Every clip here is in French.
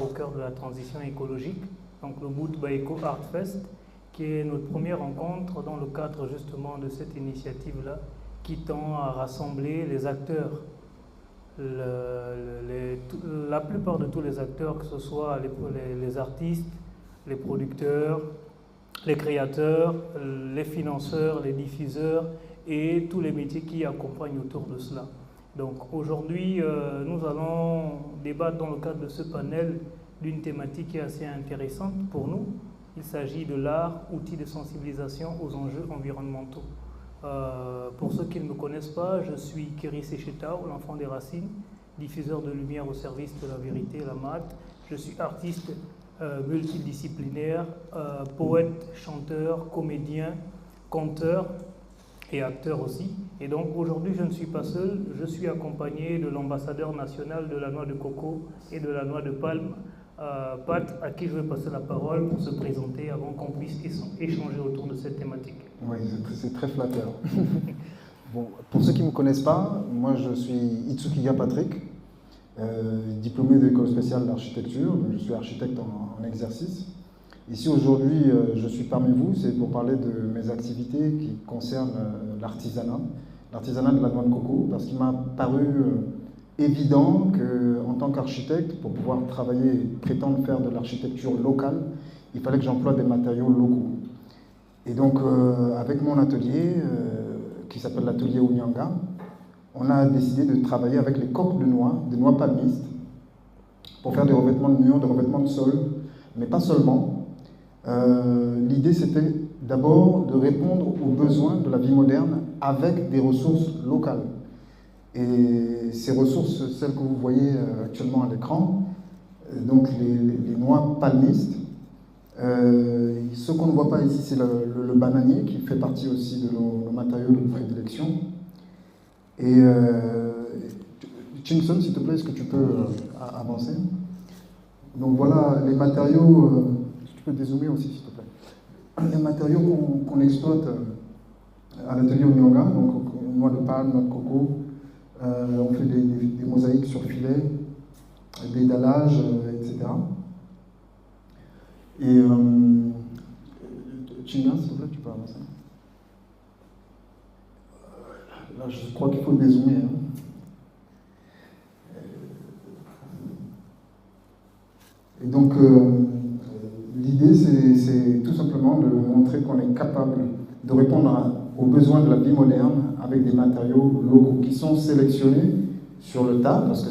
au cœur de la transition écologique, donc le Boot by Eco Art Fest, qui est notre première rencontre dans le cadre justement de cette initiative-là, qui tend à rassembler les acteurs, la plupart de tous les acteurs, que ce soit les artistes, les producteurs, les créateurs, les financeurs, les diffuseurs et tous les métiers qui accompagnent autour de cela. Donc aujourd'hui, nous allons débattre dans le cadre de ce panel d'une thématique qui est assez intéressante pour nous. Il s'agit de l'art, outil de sensibilisation aux enjeux environnementaux. Pour ceux qui ne me connaissent pas, je suis Keri Sechetao, l'enfant des racines, diffuseur de lumière au service de la vérité, la MAT. Je suis artiste multidisciplinaire, poète, chanteur, comédien, conteur et acteur aussi. Et donc aujourd'hui, je ne suis pas seul, je suis accompagné de l'ambassadeur national de la noix de coco et de la noix de palme, Pat, à qui je vais passer la parole pour se présenter avant qu'on puisse échanger autour de cette thématique. Oui, c'est très flatteur. Bon, pour ceux qui ne me connaissent pas, moi je suis Itsukiya Patrick, diplômé de l'école spéciale d'architecture, je suis architecte en exercice. Ici aujourd'hui, je suis parmi vous, c'est pour parler de mes activités qui concernent l'artisanat de la noix de coco, parce qu'il m'a paru évident qu'en tant qu'architecte, pour pouvoir travailler et prétendre faire de l'architecture locale, il fallait que j'emploie des matériaux locaux. Et donc, avec mon atelier, qui s'appelle l'atelier Onyanga, on a décidé de travailler avec les coques de noix, des noix palmistes, pour faire des revêtements de murs, des revêtements de sol, mais pas seulement. L'idée, c'était d'abord de répondre aux besoins de la vie moderne avec des ressources locales. Et ces ressources, celles que vous voyez actuellement à l'écran, donc les noix palmistes, ce qu'on ne voit pas ici, c'est le bananier, qui fait partie aussi de nos matériaux de prédilection. Et Chinson, s'il te plaît, est-ce que tu peux avancer? Donc voilà, les matériaux, tu peux dézoomer aussi, s'il te plaît. Les matériaux qu'on exploite à l'atelier Onyanga, donc noix de palme, noix de coco, on fait des mosaïques sur filet, des dallages, etc. Et Chinga, s'il te plaît, tu peux avancer. Là, je crois qu'il faut dézoomer. Et donc, l'idée, c'est tout simplement de montrer qu'on est capable de répondre aux besoins de la vie moderne avec des matériaux locaux qui sont sélectionnés sur le tas, parce que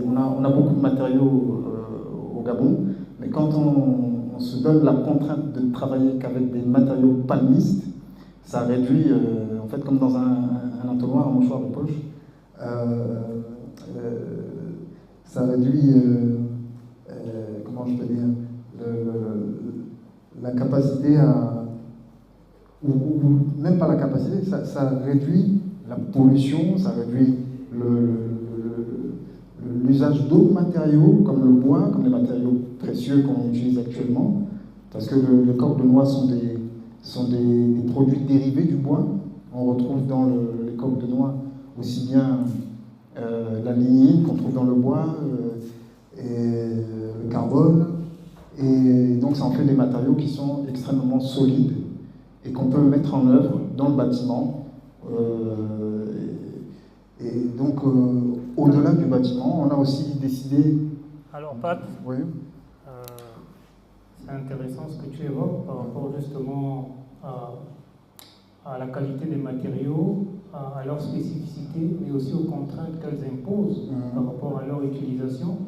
on a beaucoup de matériaux au Gabon, mais quand on se donne la contrainte de travailler qu'avec des matériaux palmistes, ça réduit, en fait, comme dans un entonnoir, un mouchoir de poche, ça réduit, comment je peux dire, la capacité ou même pas la capacité, ça réduit la pollution, ça réduit l'usage d'autres matériaux comme le bois, comme les matériaux précieux qu'on utilise actuellement, parce que les coques de noix sont des produits dérivés du bois. On retrouve dans les coques de noix aussi bien la lignine qu'on trouve dans le bois, et le carbone, et donc ça en fait des matériaux qui sont extrêmement solides et qu'on peut mettre en œuvre dans le bâtiment. Et donc, au-delà du bâtiment, on a aussi décidé... Alors, Pat, oui. C'est intéressant ce que tu évoques par rapport justement à la qualité des matériaux, à leur spécificité, mais aussi aux contraintes qu'elles imposent par rapport à leur utilisation.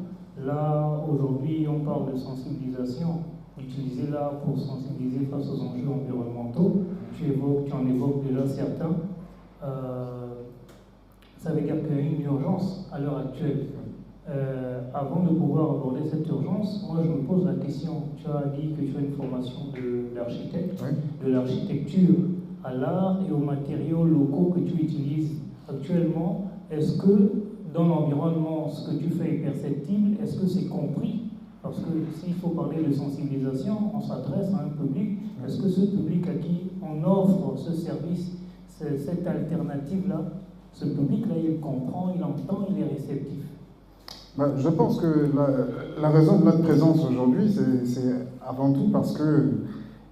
Là, aujourd'hui, on parle de sensibilisation, utiliser l'art pour sensibiliser face aux enjeux environnementaux. Tu en évoques déjà certains. Ça veut dire qu'il y a une urgence à l'heure actuelle. Avant de pouvoir aborder cette urgence, moi je me pose la question. Tu as dit que tu as une formation d'architecte, Oui. de l'architecture à l'art et aux matériaux locaux que tu utilises actuellement. Est-ce que dans l'environnement, ce que tu fais est perceptible? Est-ce que c'est compris? Parce que s'il faut parler de sensibilisation, on s'adresse à un public. Est-ce que ce public à qui on offre ce service, cette alternative-là, ce public-là, il comprend, il entend, il est réceptif? Je pense que la raison de notre présence aujourd'hui, c'est avant tout parce qu'il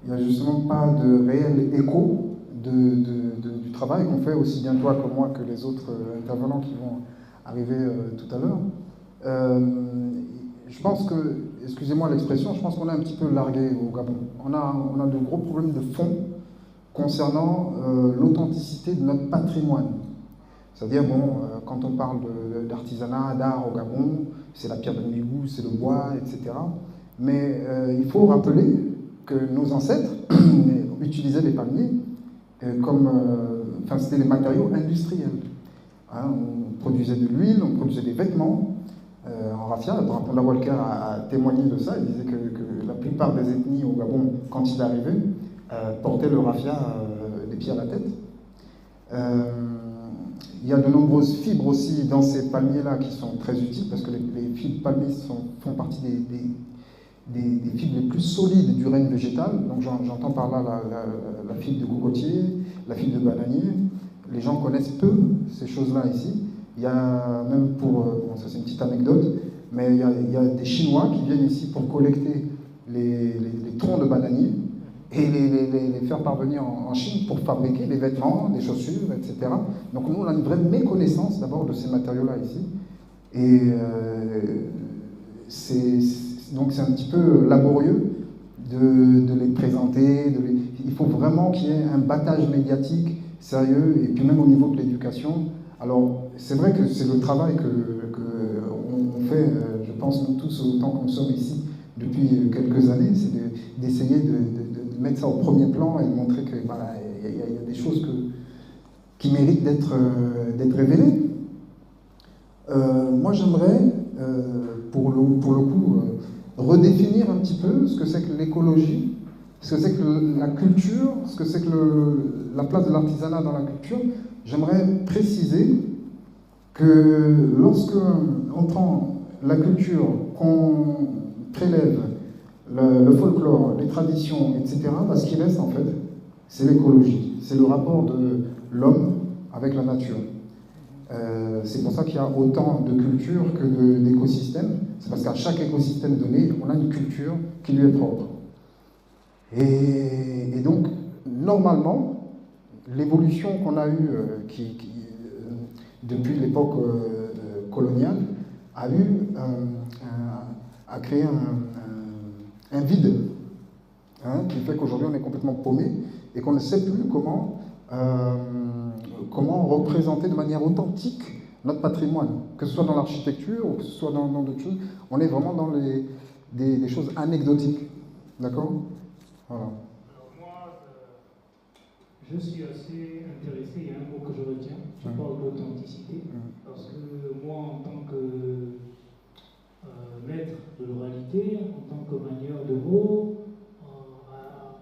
n'y a justement pas de réel écho du travail qu'on fait, aussi bien toi que moi que les autres intervenants qui vont arriver tout à l'heure. Je pense que, excusez-moi l'expression, je pense qu'on est un petit peu largué au Gabon. On a de gros problèmes de fond concernant l'authenticité de notre patrimoine. C'est-à-dire, quand on parle d'artisanat, d'art au Gabon, c'est la pierre de l'égout, c'est le bois, etc. Mais il faut rappeler que nos ancêtres utilisaient les palmiers c'était les matériaux industriels. Hein, on produisait de l'huile, on produisait des vêtements. En raffia, Draponda Walker a témoigné de ça. Il disait que la plupart des ethnies au Gabon, quand il arrivait, portaient le raffia des pieds à la tête. Il y a de nombreuses fibres aussi dans ces palmiers-là qui sont très utiles parce que les fibres palmiers font partie des fibres les plus solides du règne végétal. Donc j'entends par là la fibre de cocotier, la fibre de bananier. Les gens connaissent peu ces choses-là ici. Il y a même ça c'est une petite anecdote, mais il y a des Chinois qui viennent ici pour collecter les troncs de bananier et les faire parvenir en Chine pour fabriquer des vêtements, des chaussures, etc. Donc nous, on a une vraie méconnaissance d'abord de ces matériaux-là ici. Et donc c'est un petit peu laborieux de les présenter. Il faut vraiment qu'il y ait un battage médiatique sérieux, et puis même au niveau de l'éducation. Alors, c'est vrai que c'est le travail qu'on fait, je pense, nous tous, autant qu'on sommes ici depuis quelques années, c'est d'essayer de mettre ça au premier plan et de montrer qu'il y a des choses qui méritent d'être révélées. Moi, j'aimerais, pour le coup, redéfinir un petit peu ce que c'est que l'écologie, ce que c'est que la culture, ce que c'est que la place de l'artisanat dans la culture. J'aimerais préciser que lorsque on prend la culture, qu'on prélève le folklore, les traditions, etc., ce qui reste en fait, c'est l'écologie. C'est le rapport de l'homme avec la nature. C'est pour ça qu'il y a autant de cultures que d'écosystèmes. C'est parce qu'à chaque écosystème donné, on a une culture qui lui est propre. Et donc, normalement, l'évolution qu'on a eue depuis l'époque coloniale a créé un vide, hein, qui fait qu'aujourd'hui on est complètement paumé et qu'on ne sait plus comment représenter de manière authentique notre patrimoine, que ce soit dans l'architecture ou que ce soit dans d'autres choses. On est vraiment dans des choses anecdotiques. D'accord ? Voilà. Je suis assez intéressé, il y a un mot que je retiens, tu parles d'authenticité, parce que moi, en tant que maître de l'oralité, en tant que manieur de mots,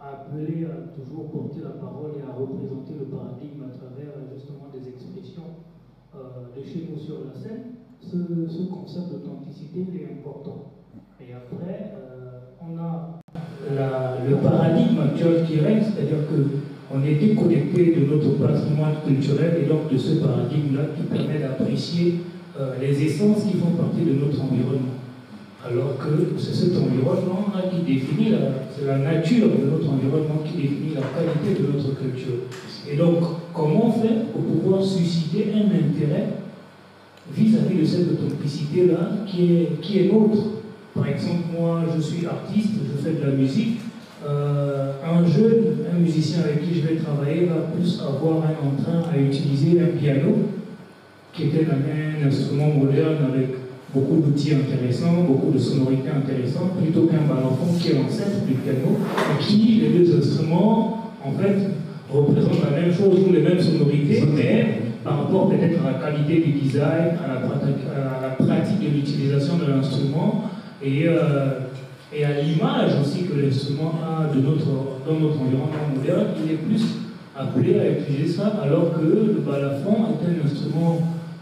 appelé à toujours porter la parole et à représenter le paradigme à travers justement des expressions de chez nous sur la scène, ce concept d'authenticité est important. Et après, on a le paradigme actuel qui règne, c'est-à-dire qu'on est déconnecté de notre patrimoine culturel et donc de ce paradigme-là qui permet d'apprécier les essences qui font partie de notre environnement. Alors que c'est cet environnement-là qui définit, c'est la nature de notre environnement qui définit la qualité de notre culture. Et donc, comment faire pour pouvoir susciter un intérêt vis-à-vis de cette authenticité-là qui est nôtre? Par exemple, moi, je suis artiste, je fais de la musique. Un musicien avec qui je vais travailler va plus avoir un entrain à utiliser un piano, qui était un instrument moderne avec beaucoup d'outils intéressants, beaucoup de sonorités intéressantes, plutôt qu'un balafon qui est l'ancêtre du piano, et qui, les deux instruments, en fait, représentent la même chose ou les mêmes sonorités, mais par rapport peut-être à la qualité du design, à la pratique de l'utilisation de l'instrument, et à l'image aussi que l'instrument a dans notre environnement moderne, il est plus appelé à utiliser ça, alors que le balafon est un instrument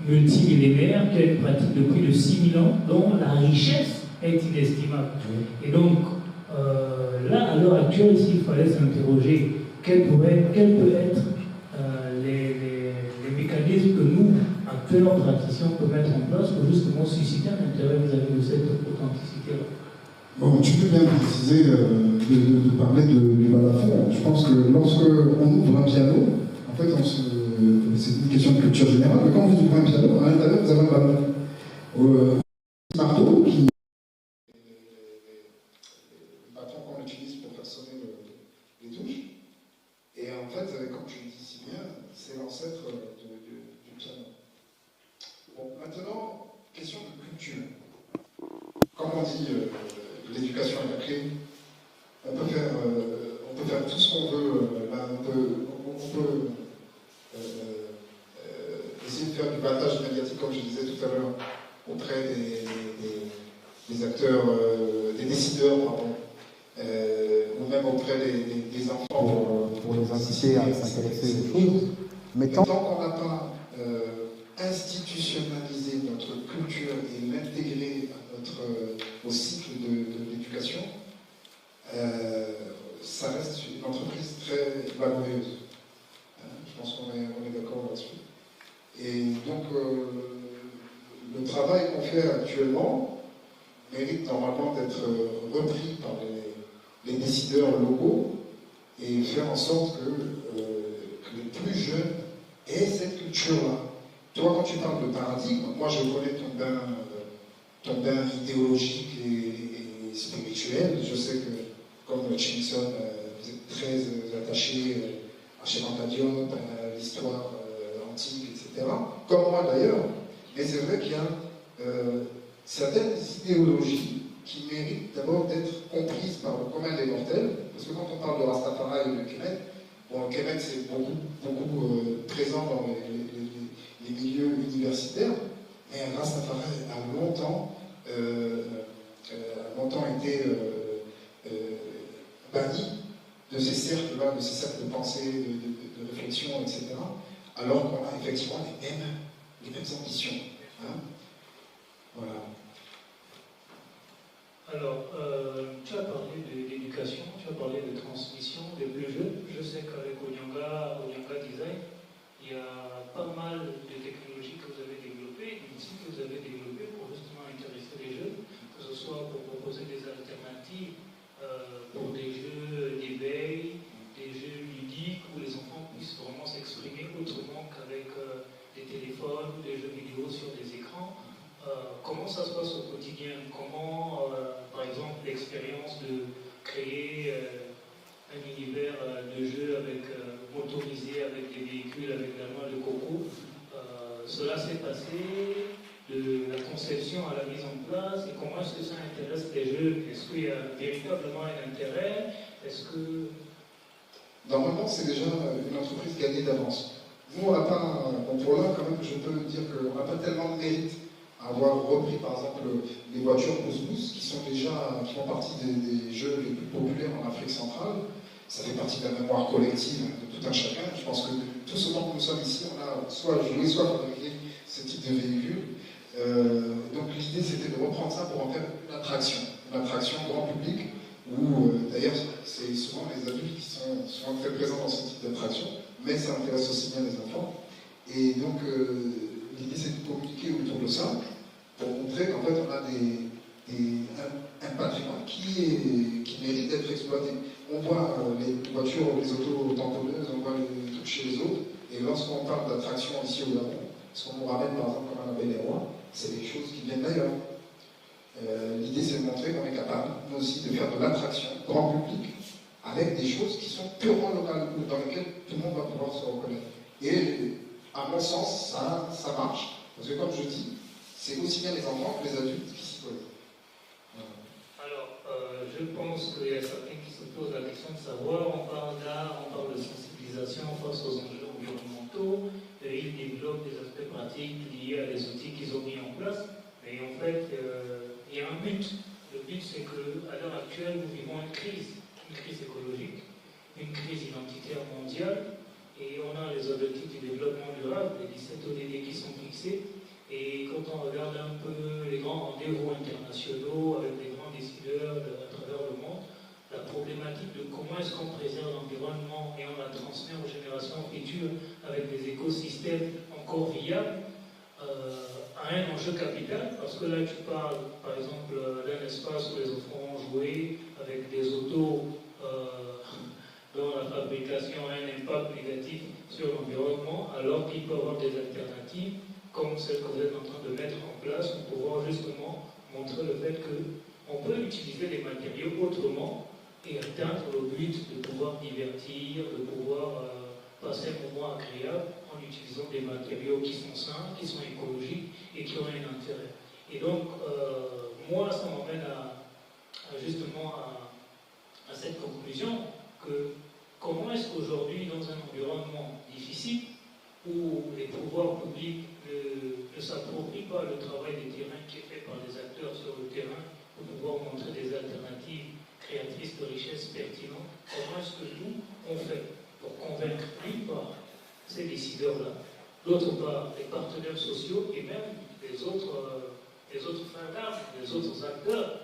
multimillénaire qui a une pratique de plus de 6000 ans, dont la richesse est inestimable. Et donc, là, à l'heure actuelle, s'il fallait s'interroger, quels peuvent être les mécanismes que nous, acteurs transition peut mettre en place pour justement susciter un intérêt vis-à-vis de cette authenticité-là? Bon, tu peux bien préciser de parler du balafon. Je pense que lorsque on ouvre un piano, en fait, c'est une question de culture générale, mais quand vous ouvrez un piano, à l'intérieur, vous avez un balafon. Marteau, qui le bâton qu'on utilise pour faire sonner les touches. Et en fait, comme tu le dis si bien, c'est l'ancêtre du piano. Bon, maintenant, question de culture. Comme on dit, l'éducation est la clé. On peut faire tout ce qu'on veut. On peut essayer de faire du battage médiatique, comme je disais tout à l'heure, auprès des acteurs, des décideurs, pardon, ou même auprès des enfants pour les inciter à s'intéresser aux choses. Mais tant qu'on n'a pas institutionnalisé notre culture et l'intégré au cycle de l'éducation, ça reste une entreprise très laborieuse. Je pense qu'on est d'accord là-dessus. Et donc, le travail qu'on fait actuellement mérite normalement d'être repris par les décideurs locaux et faire en sorte que les plus jeunes aient cette culture-là. Toi, quand tu parles de paradigme, moi je connais ton bain idéologique et spirituel. Je sais que, comme Chinson, vous êtes très attaché à Cheikh Anta Diop, à l'histoire antique, etc. Comme moi d'ailleurs. Mais c'est vrai qu'il y a certaines idéologies qui méritent d'abord d'être comprises par le commun des mortels. Parce que quand on parle de Rastafari et de Kemet, bon, Kemet c'est beaucoup présent dans les milieux universitaires, mais Rastafari a longtemps été banni de ces cercles-là, de ces cercles de pensée, de réflexion, etc. Alors qu'on a effectivement les mêmes ambitions. Hein. Voilà. Alors, tu as parlé d'éducation, tu as parlé de transmission des plus jeunes. Je sais qu'avec Onyanga Design, il y a pas mal de technologies que vous avez développées, d'outils que vous avez développés pour justement intéresser les jeunes, que ce soit pour proposer des alternatives pour des jeux d'éveil, des jeux ludiques où les enfants puissent vraiment s'exprimer autrement qu'avec des téléphones ou des jeux vidéo sur des écrans. Comment ça se passe au quotidien? Comment, par exemple, l'expérience de créer un univers de jeu motorisé avec des véhicules, avec la noix de coco, cela s'est passé de la conception à la mise en place, et comment est-ce que ça intéresse les jeunes? Est-ce qu'il y a véritablement un intérêt? Est-ce que... Normalement, c'est déjà une entreprise gagnée d'avance. Nous, on n'a pas, pour là, quand même, je peux dire qu'on n'a pas tellement de mérite à avoir repris, par exemple, les voitures pouce-pouce, qui font partie des jeux les plus populaires en Afrique centrale. Ça fait partie de la mémoire collective de tout un chacun. Je pense que tout ce temps que nous sommes ici, on a soit joué, soit fabriqué ce type de véhicule. Donc l'idée, c'était de reprendre ça pour en faire une attraction grand public, où d'ailleurs, c'est souvent les adultes qui sont très présents dans ce type d'attraction, mais ça intéresse aussi bien les enfants. Et donc, l'idée, c'est de communiquer autour de ça, pour montrer qu'en fait, on a un patrimoine qui mérite d'être exploité. On voit les voitures, les autos tamponneuses, on voit les trucs chez les autres, et lorsqu'on parle d'attraction ici au Gabon, ce qu'on nous ramène par exemple comme un Bel Roi, c'est des choses qui viennent d'ailleurs. L'idée, c'est de montrer qu'on est capable, nous aussi, de faire de l'attraction grand public avec des choses qui sont purement locales, dans lesquelles tout le monde va pouvoir se reconnaître. Et à mon sens, ça marche. Parce que comme je dis, c'est aussi bien les enfants que les adultes qui s'y connaissent. Alors, je pense qu'il y a certains qui se posent la question de savoir, on parle d'art, on parle de sensibilisation face aux enjeux environnementaux, et ils développent des aspects pratiques liés à des outils qu'ils ont mis en place, mais en fait, il y a un but. Le but, c'est qu'à l'heure actuelle, nous vivons une crise écologique, une crise identitaire mondiale, et on a les objectifs du développement durable, les 17 ODD qui sont fixés, et quand on regarde un peu les grands rendez-vous internationaux avec les grands décideurs à travers le monde, la problématique de comment est-ce qu'on préserve l'environnement et on la transmet aux générations futures avec des écosystèmes encore viables, a un enjeu capital, parce que là tu parles par exemple d'un espace où les enfants vont jouer avec des autos dont la fabrication a un impact négatif sur l'environnement, alors qu'il peut y avoir des alternatives comme celle que vous êtes en train de mettre en place pour pouvoir justement montrer le fait qu'on peut utiliser les matériaux autrement et atteindre le but de pouvoir divertir, de pouvoir passer un moment agréable en utilisant des matériaux qui sont sains, qui sont écologiques et qui ont un intérêt. Et donc, moi, ça m'emmène justement à cette conclusion que comment est-ce qu'aujourd'hui, dans un environnement difficile, où les pouvoirs publics ne s'approprient pas le travail des terrains qui est fait par les acteurs sur le terrain pour pouvoir montrer des alternatives créatrices de richesses pertinentes, comment est-ce que nous, on fait pour convaincre d'une part ces décideurs-là, d'autre part les partenaires sociaux et même les autres fins d'armes, les autres acteurs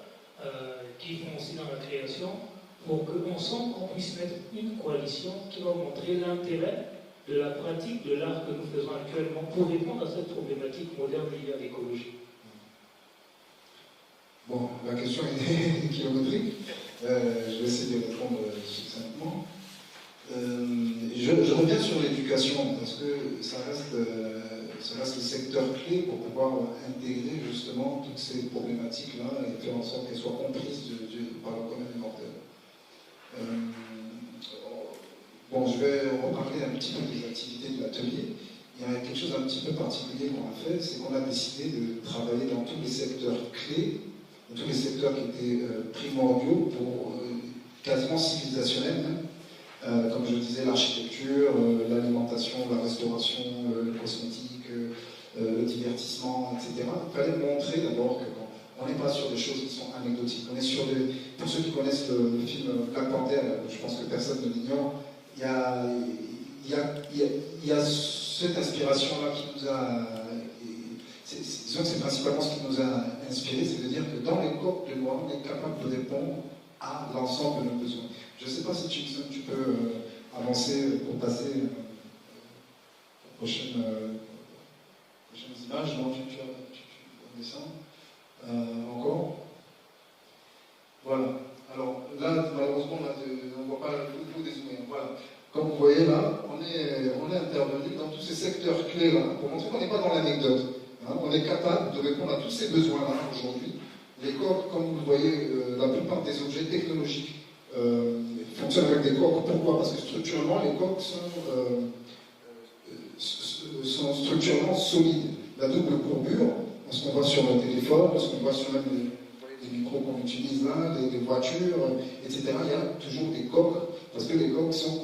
qui font aussi dans la création, pour qu'ensemble on puisse mettre une coalition qui va montrer l'intérêt de la pratique de l'art que nous faisons actuellement pour répondre à cette problématique moderne liée à l'écologie. Bon, la question est kilométrique. Je vais essayer de répondre succinctement. Je reviens sur l'éducation, parce que ça reste le secteur clé pour pouvoir intégrer justement toutes ces problématiques-là et faire en sorte qu'elles soient comprises par le commun des mortels. Bon, je vais reparler un petit peu des activités de l'atelier. Il y a quelque chose d'un petit peu particulier qu'on a fait, c'est qu'on a décidé de travailler dans tous les secteurs clés, tous les secteurs qui étaient primordiaux pour quasiment civilisationnels même. Comme je le disais, l'architecture, l'alimentation, la restauration, le cosmétique, le divertissement, etc. Il fallait montrer d'abord qu'on n'est pas sur des choses qui sont anecdotiques. On est sur des... Pour ceux qui connaissent le film Black Panther, je pense que personne ne l'ignore, il y a cette inspiration-là qui nous a... Disons que c'est principalement ce qui nous a inspiré, c'est de dire que dans les coques de loi, on est capable de répondre à l'ensemble de nos besoins. Je ne sais pas si tu peux avancer pour passer aux prochaines images. Non, tu descends. Encore. Voilà. Alors là, malheureusement, on ne voit pas le flou des zoomer. Voilà. Comme vous voyez là, on est intervenu dans tous ces secteurs clés-là pour montrer qu'on n'est pas dans l'anecdote. Hein, on est capable de répondre à tous ces besoins-là aujourd'hui. Les coques, comme vous le voyez, la plupart des objets technologiques fonctionnent avec des coques. Pourquoi? Parce que structurellement, les coques sont structurellement solides. La double courbure, ce qu'on voit sur le téléphone, ce qu'on voit sur même les micros qu'on utilise là, les voitures, etc. Il y a toujours des coques, parce que les coques sont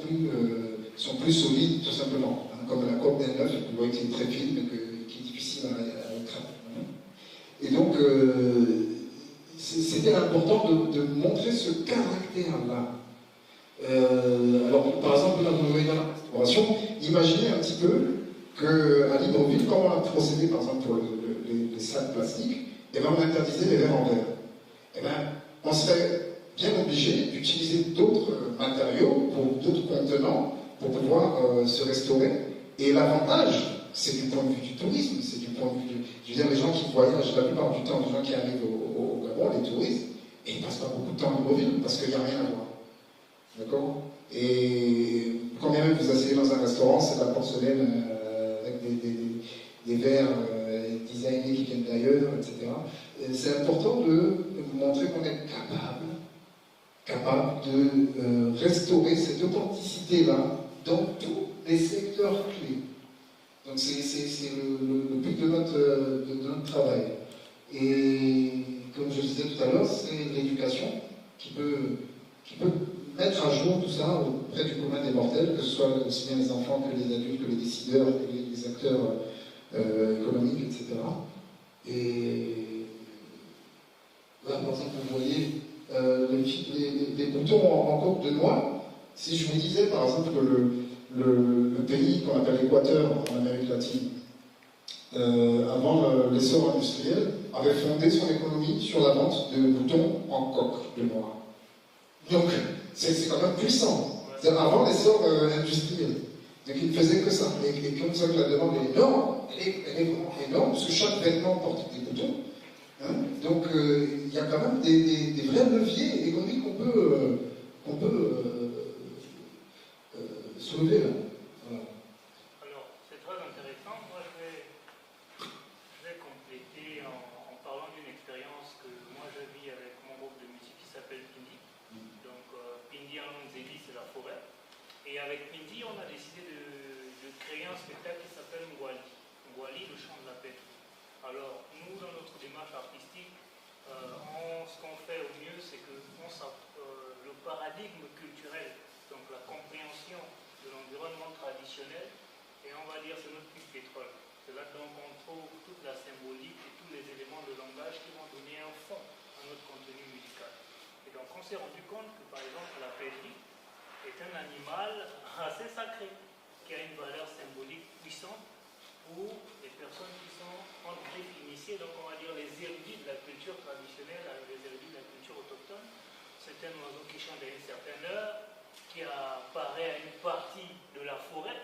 plus solides, tout simplement. Hein, comme la coque d'un œuf, vous voyez qu'il est très fine, mais qui est difficile à écraser. Et donc, c'était important de montrer ce caractère-là. Alors, par exemple, là, vous voyez dans la restauration, imaginez un petit peu qu'à Libreville, comme on a procédé, par exemple, pour les sacs plastiques, et bien, on interdisait les verres en verre. Et bien, on serait bien obligé d'utiliser d'autres matériaux, pour d'autres contenants, pour pouvoir se restaurer. Et l'avantage, c'est du point de vue du tourisme, c'est du point de vue je veux dire, les gens qui voyagent la plupart du temps, les gens qui arrivent au Gabon, les touristes, et ils ne passent pas beaucoup de temps à Libreville parce qu'il n'y a rien à voir. D'accord? Et quand bien même vous asseyez dans un restaurant, c'est de la porcelaine avec des verres designés qui viennent d'ailleurs, etc. C'est important de montrer qu'on est capable de restaurer cette authenticité-là dans tous les secteurs clés. Donc c'est le but de notre travail. Et comme je disais tout à l'heure, c'est l'éducation qui peut mettre à jour tout ça auprès du commun des mortels, que ce soit aussi bien les enfants que les adultes, que les décideurs, que les acteurs économiques, etc. Et là, par exemple, vous voyez les boutons en coque de noix. Si je vous disais, par exemple, que le pays qu'on appelle l'Équateur en Amérique latine, avant l'essor industriel, avait fondé son économie sur la vente de boutons en coque de noix. Donc, c'est quand même puissant. C'est avant l'essor industriel. Donc, il ne faisait que ça. Et comme ça que la demande est énorme, elle est vraiment énorme, parce que chaque vêtement porte des boutons. Hein, donc il y a quand même des vrais leviers économiques qu'on peut soulever là. Voilà. Alors, c'est très intéressant. Moi, je vais compléter en parlant d'une expérience que moi je vis avec mon groupe de musique qui s'appelle Pindi. Donc, Pindi en Zéli, c'est la forêt. Et avec Pindi, on a décidé de créer un spectacle qui s'appelle Ngwali. Ngwali, le chant de la paix. Alors, nous, dans notre démarche artistique, ce qu'on fait au mieux, c'est que le paradigme culturel, donc la compréhension de l'environnement traditionnel, et on va dire c'est notre puits de pétrole. C'est là-dedans qu'on trouve toute la symbolique et tous les éléments de langage qui vont donner un fond à notre contenu musical. Et donc on s'est rendu compte que par exemple la pêcherie est un animal assez sacré, qui a une valeur symbolique puissante pour les personnes qui sont en griffe initiées, donc on va dire les érudits de la culture traditionnelle, les érudits de la culture autochtone. C'est un oiseau qui chante à une certaine heure, qui apparaît à une partie de la forêt.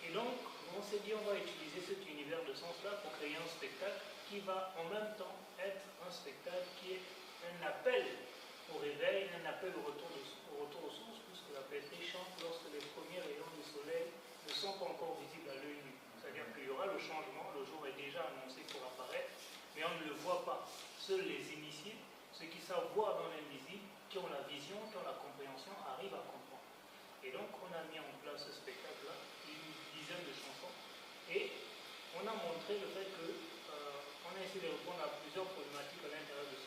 Et donc, on s'est dit, on va utiliser cet univers de sens-là pour créer un spectacle qui va en même temps être un spectacle qui est un appel au réveil, un appel au retour aux sources, puisque la pêcherie chante lorsque les premiers rayons du soleil ne sont pas encore visibles à l'œil nu. C'est-à-dire qu'il y aura le changement, le jour est déjà annoncé pour apparaître, mais on ne le voit pas. Seuls les initiés, ceux qui savent voir dans l'invisible, qui ont la vision, qui ont la compréhension, arrivent à comprendre. Et donc on a mis en place ce spectacle-là, une dizaine de chansons, et on a montré le fait que on a essayé de répondre à plusieurs problématiques à l'intérieur de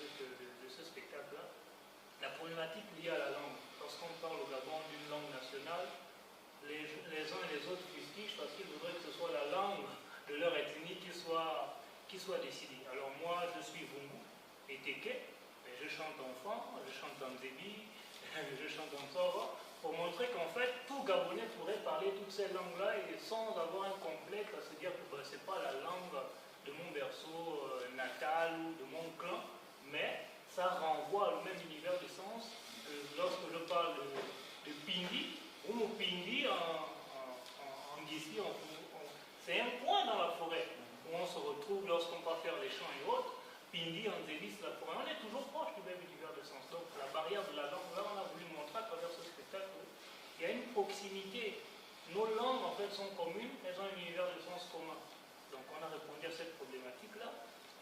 ce spectacle-là. La problématique liée à la langue. Lorsqu'on parle au Gabon d'une langue nationale, les uns et les autres fustigent parce qu'ils voudraient que ce soit la langue de leur ethnie qui soit décidée. Alors moi, je suis Vungu et Teke, mais je chante en Fan, je chante en Zébi, je chante en Sora, pour montrer qu'en fait, tout Gabonais pourrait parler toutes ces langues-là et sans avoir un complexe à se dire que ce n'est pas la langue de mon berceau natal ou de mon clan, mais ça renvoie au même univers de sens que lorsque je parle de Pindi, ou Pindi en Guissi, c'est un point dans la forêt où on se retrouve lorsqu'on part faire les champs et autres. Pindi en Zélis, la forêt, on est toujours proche du même univers de sens. Donc la barrière de la langue, là, on a voulu montrer à travers ce spectacle qu'il y a une proximité. Nos langues, en fait, sont communes, elles ont un univers de sens commun. Donc on a répondu à cette problématique-là.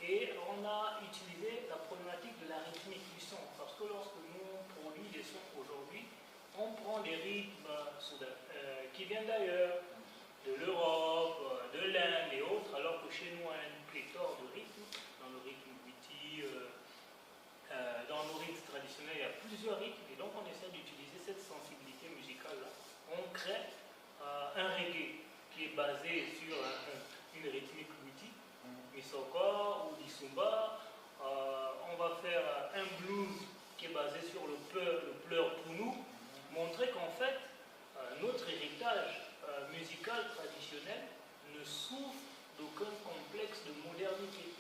Et on a utilisé la problématique de la rythmique du son. Parce que lorsque nous on produit des sons aujourd'hui, on prend des rythmes qui viennent d'ailleurs, de l'Europe, de l'Inde et autres, alors que chez nous, on a une pléthore de rythmes. Dans le rythme witty, dans nos rythmes traditionnels, il y a plusieurs rythmes. Et donc on essaie d'utiliser cette sensibilité musicale-là. On crée un reggae qui est basé sur une rythmique witty, Misoko ou Disumba. On va faire un blues qui est basé sur le pleur pour nous, montrer qu'en fait, notre héritage musical traditionnel ne souffre d'aucun complexe de modernité.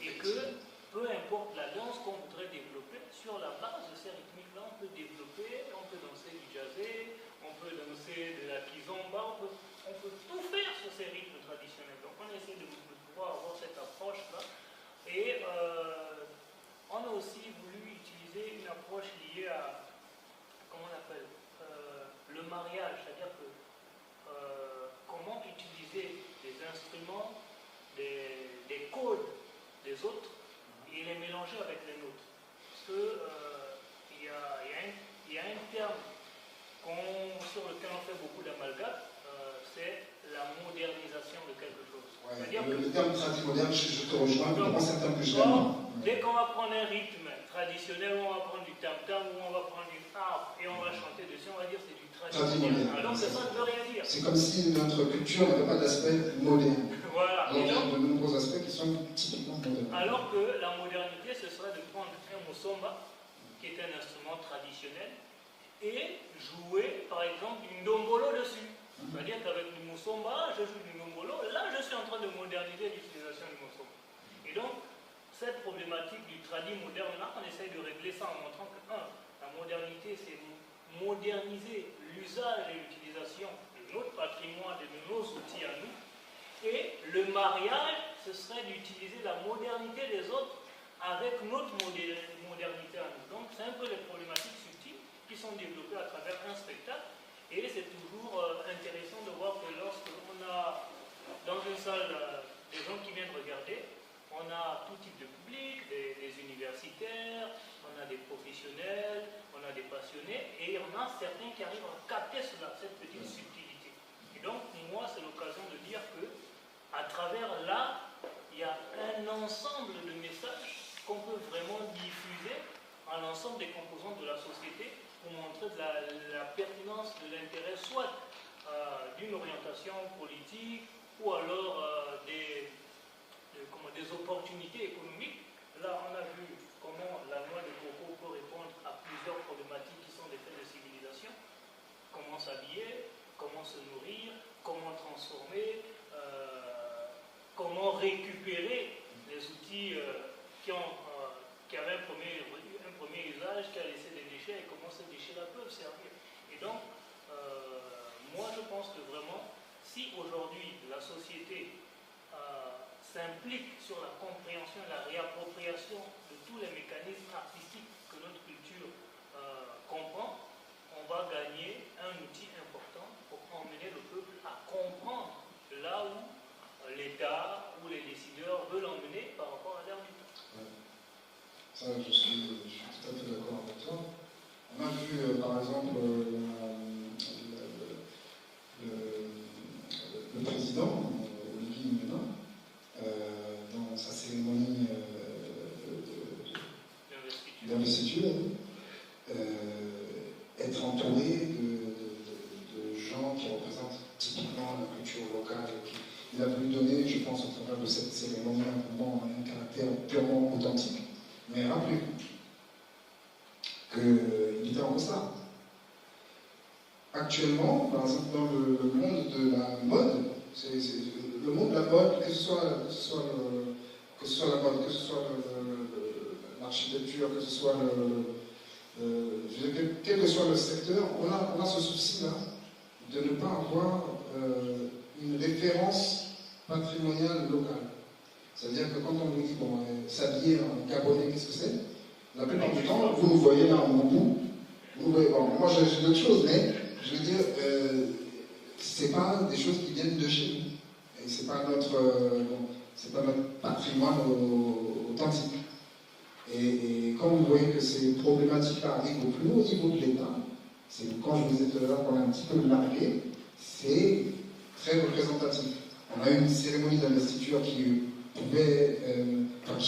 Et que, peu importe la danse qu'on voudrait développer, sur la base de ces rythmiques-là, on peut développer, on peut danser du jazzé, on peut danser de la kizomba, on peut tout faire sur ces rythmes traditionnels. Donc on essaie de pouvoir avoir cette approche-là. Et on a aussi voulu utiliser une approche liée à, comment on appelle, le mariage, c'est-à-dire que comment utiliser des instruments, des codes des autres et les mélanger avec les nôtres. Parce qu'il y a un terme sur lequel on fait beaucoup d'amalgame, c'est la modernisation de quelque chose. Ouais, le terme tradit moderne, je te rejoins, pour moi c'est un terme que je l'aime. Dès qu'on va prendre un rythme traditionnel, on va prendre du tam-tam, ou on va prendre une harpe et on va chanter dessus, on va dire c'est du tradit moderne. Alors ça ne veut rien dire. C'est comme si notre culture n'avait pas d'aspect moderne. Voilà. Donc il y a de nombreux aspects qui sont typiquement modernes. Alors que la modernité, ce serait de prendre un musomba, qui est un instrument traditionnel, et jouer par exemple une dombolo dessus. C'est-à-dire qu'avec du musomba, je joue du dombolo, là je suis en train de moderniser l'utilisation du musomba. Et donc, cette problématique du tradit moderne là, on essaye de régler ça en montrant que, la modernité, c'est moderniser l'usage et l'utilisation de notre patrimoine et de nos outils à nous, Et le mariage, ce serait d'utiliser la modernité des autres avec notre modernité à nous. Donc c'est un peu les problématiques subtiles qui sont développées à travers un spectacle. Et c'est toujours intéressant de voir que lorsque on a dans une salle des gens qui viennent regarder, on a tout type de public, des universitaires, on a des professionnels, on a des passionnés, et on a certains qui arrivent à capter cela, cette petite subtilité. Et donc, moi, c'est l'occasion de dire que, à travers là, il y a un ensemble de messages qu'on peut vraiment diffuser à l'ensemble des composantes de la société pour montrer la pertinence de l'intérêt, soit d'une orientation politique, ou alors des opportunités économiques. Là, on a vu comment la noix de coco peut répondre à plusieurs problématiques qui sont des faits de civilisation. Comment s'habiller, comment se nourrir, comment transformer, comment récupérer les outils qui avaient un premier usage, qui a laissé des déchets, et comment ces déchets-là peuvent servir. Et donc, moi je pense que vraiment, si aujourd'hui la société s'implique sur la compréhension et la réappropriation de tous les mécanismes artistiques que notre culture comprend, on va gagner un outil important pour emmener le peuple à comprendre là où l'État ou les décideurs veulent l'emmener par rapport à l'air du temps. Ouais. Ça, je suis tout à fait d'accord avec toi. On a vu, par exemple, le président, Olivier Mena, dans sa cérémonie d'investiture, être entouré de gens qui représentent typiquement la culture locale. Il a voulu donner, je pense, au travers de cette cérémonie, un caractère purement authentique. Mais rappelez-vous qu'il était en retard. Actuellement, par exemple, dans le monde de la mode, le monde de la mode, que ce soit la mode, que ce soit l'architecture, que ce soit quel que soit le secteur, on a ce souci-là de ne pas avoir une référence patrimoniale locale. C'est-à-dire que quand on vous dit, bon, s'habiller en Gabonais, qu'est-ce que c'est? La plupart du temps, vous nous voyez là en bout. Vous voyez, bon, moi j'ai d'autres choses, mais je veux dire, c'est pas des choses qui viennent de chez nous. Et c'est pas notre patrimoine authentique. Et quand vous voyez que ces problématiques-là arrivent au plus haut niveau de l'État, c'est quand je vous ai tout à l'heure qu'on a un petit peu largué, c'est très représentatif. On a eu une cérémonie d'investiture qui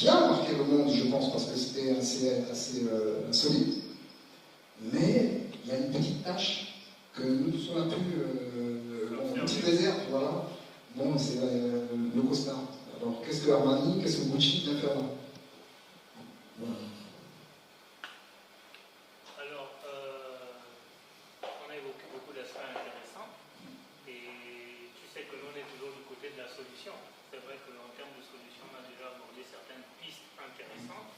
a marqué le monde, je pense, parce que c'était assez insolite. Mais il y a une petite tâche que nous tous on a pu, une petite réserve, voilà. Bon, c'est le costard. Alors, qu'est-ce que Armani, qu'est-ce que Gucci vient faire là? Voilà. Alors, on a évoqué beaucoup d'aspects intéressants, et tu sais que l'on est toujours du côté de la solution. C'est vrai qu'en termes de solution, on a déjà abordé certaines pistes intéressantes,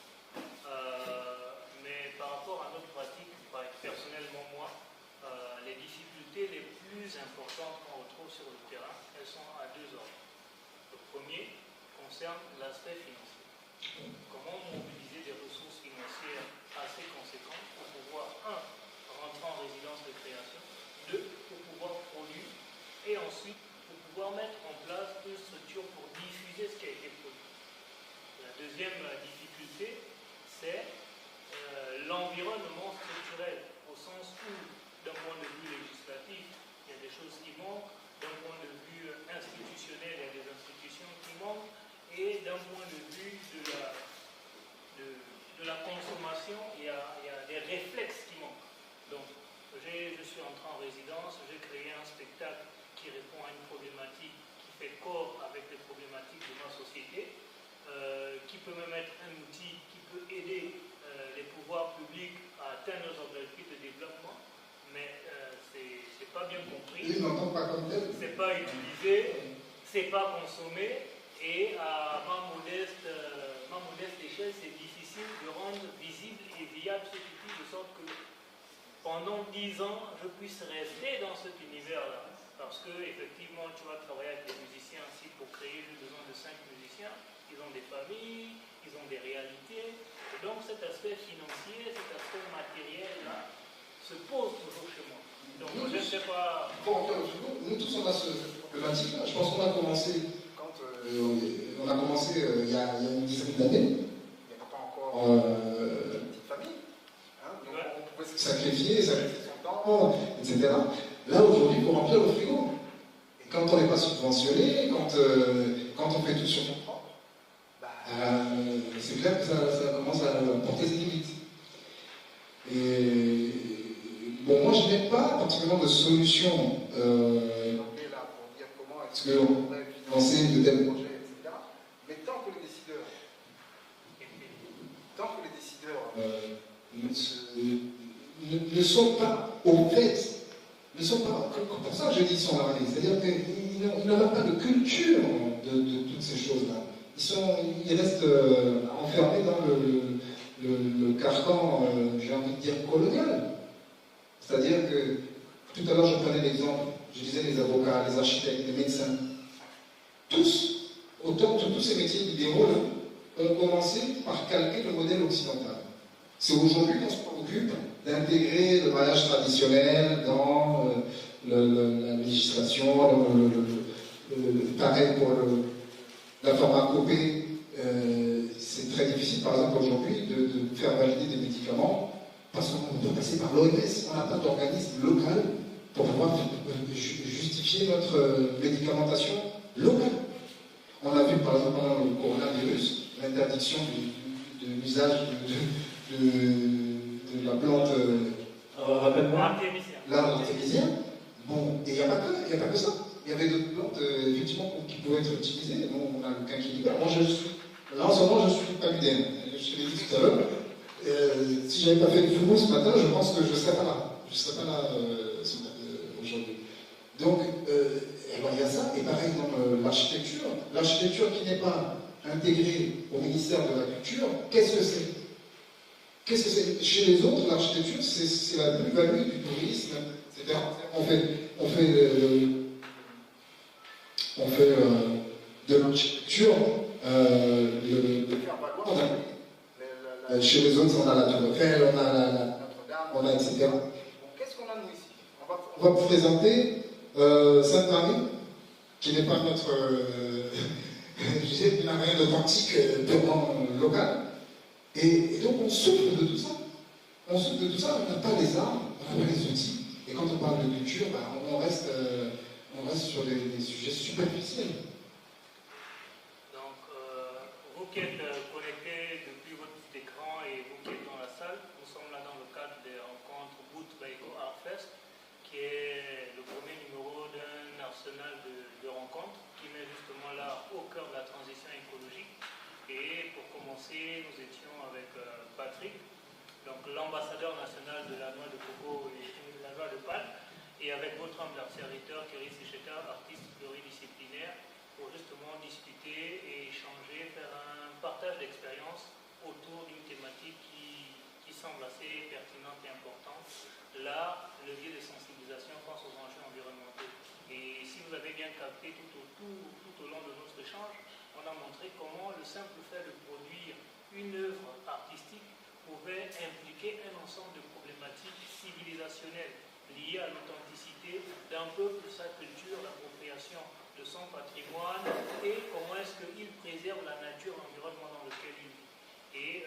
mais par rapport à notre pratique, personnellement moi, les difficultés les plus importantes qu'on retrouve sur le terrain, elles sont à deux ordres. Le premier concerne l'aspect financier. Comment mobiliser des ressources financières assez conséquentes pour pouvoir, rentrer en résidence de création, pour pouvoir produire, et ensuite pour pouvoir mettre en place une structure pour diffuser ce qui a été produit. La deuxième difficulté, c'est l'environnement structurel, au sens où, d'un point de vue législatif, il y a des choses qui manquent, d'un point de vue institutionnel, il y a des institutions qui manquent, et d'un point de vue de la consommation, il y a des réflexes qui manquent. Donc, je suis entré en résidence, j'ai créé un spectacle qui répond à une problématique qui fait corps avec les problématiques de ma société, qui peut même être un outil qui peut aider les pouvoirs publics à atteindre leurs objectifs de développement, mais c'est pas bien compris. Ils n'entendent pas comme tel. C'est pas utilisé, c'est pas consommé, et à ma modeste échelle, c'est difficile de rendre visible et viable cet outil, de sorte que pendant 10 ans, je puisse rester dans cet univers-là. Parce que effectivement, tu vas travailler avec les musiciens aussi pour créer, j'ai besoin de 5 musiciens. Ils ont des familles, ils ont des réalités. Et donc cet aspect financier, cet aspect matériel-là, se pose toujours chez moi. Donc je ne sais pas... Nous tous, on a ce problématique-là. Je pense qu'on a commencé, on a commencé il y a une dizaine d'années. Il n'y avait pas encore une petite famille. Hein, donc on pouvait se sacrifier son temps, etc. Là, aujourd'hui, il faut remplir le frigo. Et quand on n'est pas subventionné, quand on fait tout sur son propre, c'est clair que ça commence à porter ses limites. Et bon, moi, je n'ai pas particulièrement de solution là, pour dire comment est-ce qu'on pourrait financer de tels projets, etc. Mais tant que les décideurs ne sont pas au fait, ne sont pas, pour ça que je dis ils sont largués, c'est-à-dire qu'ils n'ont pas de culture de toutes ces choses-là. Ils restent enfermés dans le carcan, j'ai envie de dire, colonial. C'est-à-dire que, tout à l'heure, je prenais l'exemple, je disais les avocats, les architectes, les médecins. Tous, tous ces métiers libéraux ont commencé par calquer le modèle occidental. C'est aujourd'hui qu'on se préoccupe d'intégrer le mariage traditionnel dans la législation, pareil pour la pharmacopée. C'est très difficile, par exemple, aujourd'hui, de faire valider des médicaments parce qu'on doit passer par l'OMS. On n'a pas d'organisme local pour pouvoir justifier notre médicamentation locale. On a vu, par exemple, pendant le coronavirus, l'interdiction de l'usage de la plante l'artémisia. Bon, et il n'y a pas que ça. Il y avait d'autres plantes, effectivement, qui pouvaient être utilisées. Bon, on a le quinquilibre. Moi, là, en ce moment, je suis paludéen. Je l'ai dit tout à l'heure. Si je n'avais pas fait le fumo ce matin, je pense que je ne serais pas là. Je ne serais pas là aujourd'hui. Donc, il y a ça. Et pareil dans l'architecture. L'architecture qui n'est pas intégrée au ministère de la Culture, qu'est-ce que c'est? Qu'est-ce que c'est? Chez les autres, l'architecture, c'est la plus-value du tourisme. C'est-à-dire, on fait de l'architecture le faire valoir. Chez les autres, on a la Tour Eiffel, on a Notre-Dame, on a etc. Bon, qu'est-ce qu'on a nous ici? On va vous présenter Sainte-Marie, qui n'est pas notre... je disais, qui n'a rien d'authentique, purement local. Et donc on souffre de tout ça. On souffre de tout ça, on n'a pas les armes, on n'a pas les outils. Et quand on parle de culture, on reste sur des sujets superficiels. Donc, vous qui êtes connectés depuis votre petit écran et vous qui êtes dans la salle, nous sommes là dans le cadre des rencontres Boot Baïko Art Fest, qui est le premier numéro d'un arsenal de rencontres qui met justement là au cœur de la transition écologique. Et pour commencer, nous étions avec Patrick, donc l'ambassadeur national de la noix de coco et de la noix de palme, et avec votre humble serviteur, Kéry Sicheta, artiste pluridisciplinaire, pour justement discuter et échanger, faire un partage d'expérience autour d'une thématique qui semble assez pertinente et importante, là, levier de sensibilisation face aux enjeux environnementaux. Et si vous avez bien capté tout au long de notre échange, on a montré comment le simple fait de produire une œuvre artistique pouvait impliquer un ensemble de problématiques civilisationnelles liées à l'authenticité d'un peuple, sa culture, l'appropriation de son patrimoine et comment est-ce qu'il préserve la nature, l'environnement dans lequel il vit. Et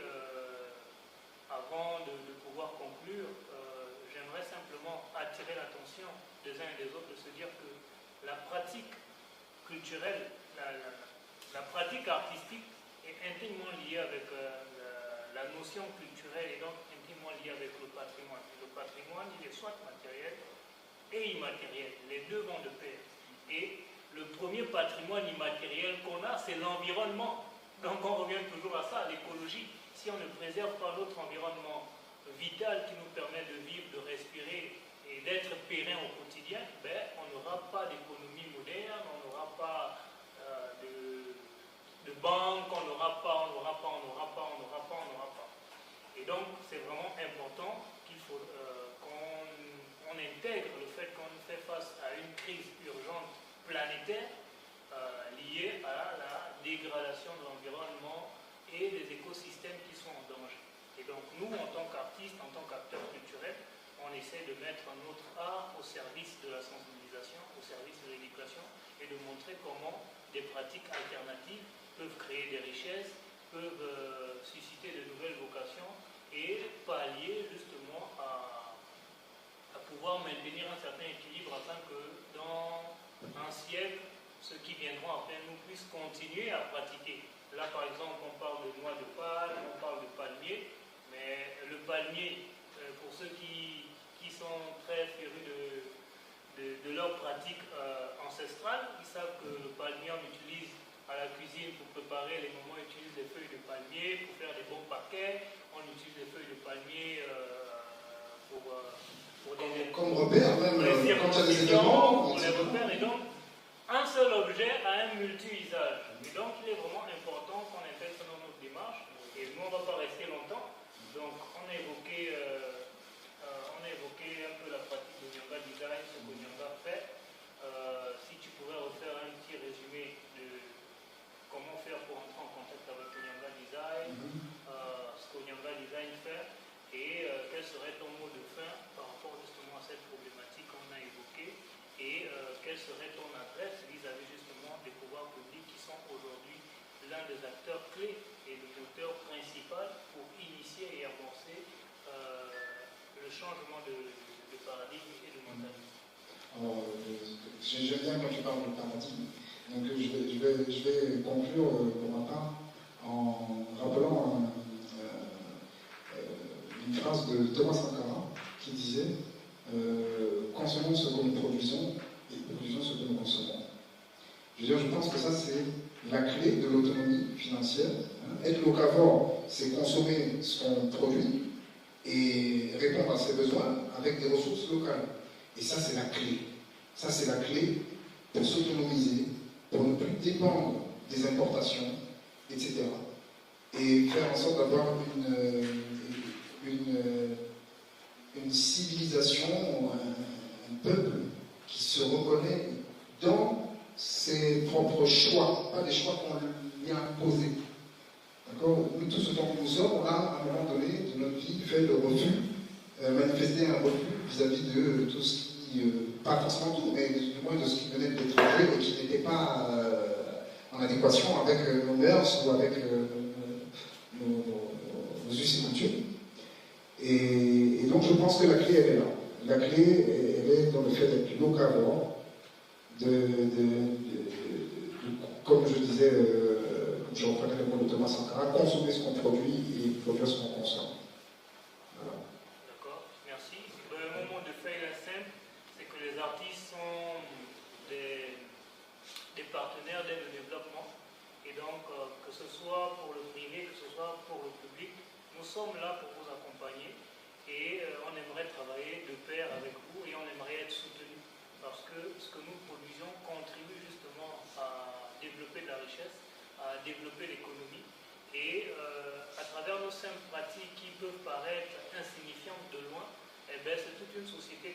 avant de pouvoir conclure, j'aimerais simplement attirer l'attention des uns et des autres de se dire que la pratique culturelle, la pratique artistique est intimement liée avec la notion culturelle et donc intimement liée avec le patrimoine. Le patrimoine, il est soit matériel et immatériel. Les deux vont de pair. Et le premier patrimoine immatériel qu'on a, c'est l'environnement. Donc on revient toujours à ça, à l'écologie. Si on ne préserve pas notre environnement vital qui nous permet de vivre, de respirer et d'être périn au quotidien, on n'aura pas d'économie moderne, on n'aura pas de banque, on n'aura pas. Et donc, c'est vraiment important qu'il faut qu'on intègre le fait qu'on fait face à une crise dégradation de l'environnement et des écosystèmes qui sont en danger. Et donc nous, en tant qu'artistes, en tant qu'acteurs culturels, on essaie de mettre notre art au service de la sensibilisation, au service de l'éducation et de montrer comment des pratiques alternatives peuvent créer des richesses, peuvent susciter de nouvelles vocations et pallier justement à pouvoir maintenir un certain équilibre afin que dans un siècle, ceux qui viendront après nous puissent continuer à pratiquer. Là, par exemple, on parle de noix de palme, on parle de palmier, mais le palmier, pour ceux qui sont très férus de leur pratique ancestrale, ils savent que le palmier, on l'utilise à la cuisine pour préparer les moments, on utilise des feuilles de palmier pour faire des bons paquets, on utilise des feuilles de palmier pour des... Comme repère, même quand il y a des événements. Pour les repères, et donc, un seul objet a un multi-usage. Et donc, il est vraiment important qu'on intègre ça dans notre démarche. Et nous, on ne va pas rester longtemps. Donc, on a évoqué un peu la pratique de Nyanga Design, ce que Nyanga fait. Si tu pouvais refaire un petit résumé de comment faire pour entrer en contact avec Nyanga Design, ce que Nyanga Design fait, et quel serait ton mot de fin par rapport justement à cette problématique qu'on a évoquée, et quelle serait ton adresse vis-à-vis justement des pouvoirs publics qui sont aujourd'hui l'un des acteurs clés et le moteur principal pour initier et amorcer le changement de paradigme et de mentalité. Alors, j'aime bien quand tu parles de paradigme. Donc je vais conclure pour ma part en rappelant une phrase de Thomas Sankara qui disait consommons ce que nous produisons et produisons ce que nous consommons. Je pense que ça c'est la clé de l'autonomie financière. Être locavore, c'est consommer ce qu'on produit et répondre à ses besoins avec des ressources locales. Et ça c'est la clé. Ça c'est la clé pour s'autonomiser, pour ne plus dépendre des importations, etc. Et faire en sorte d'avoir une civilisation, un peuple qui se reconnaît dans ses propres choix, pas des choix qu'on lui a imposés. D'accord ? Nous tous, autant que nous sommes, on a à un moment donné de notre vie fait le refus, manifesté un refus vis-à-vis de tout ce qui, pas forcément tout, mais du moins de ce qui venait de l'étranger et qui n'était pas en adéquation avec nos mœurs ou avec nos us et coutumes. Et donc je pense que la clé, elle est là. La clé, elle est dans le fait d'être locavore, comme je disais, comme je reprenais le mot de Thomas Sankara, consommer ce qu'on produit et produire ce qu'on consomme. Voilà. D'accord, merci. Le moment de faire la simple, c'est que les artistes sont des partenaires d'aide au développement. Et donc, que ce soit pour le privé, que ce soit pour le public, nous sommes là pour vous accompagner et on aimerait travailler de pair avec vous et on aimerait être soutenus parce que ce que nous produisons contribue justement à développer de la richesse, à développer l'économie et à travers nos simples pratiques qui peuvent paraître insignifiantes de loin, eh bien, c'est toute une société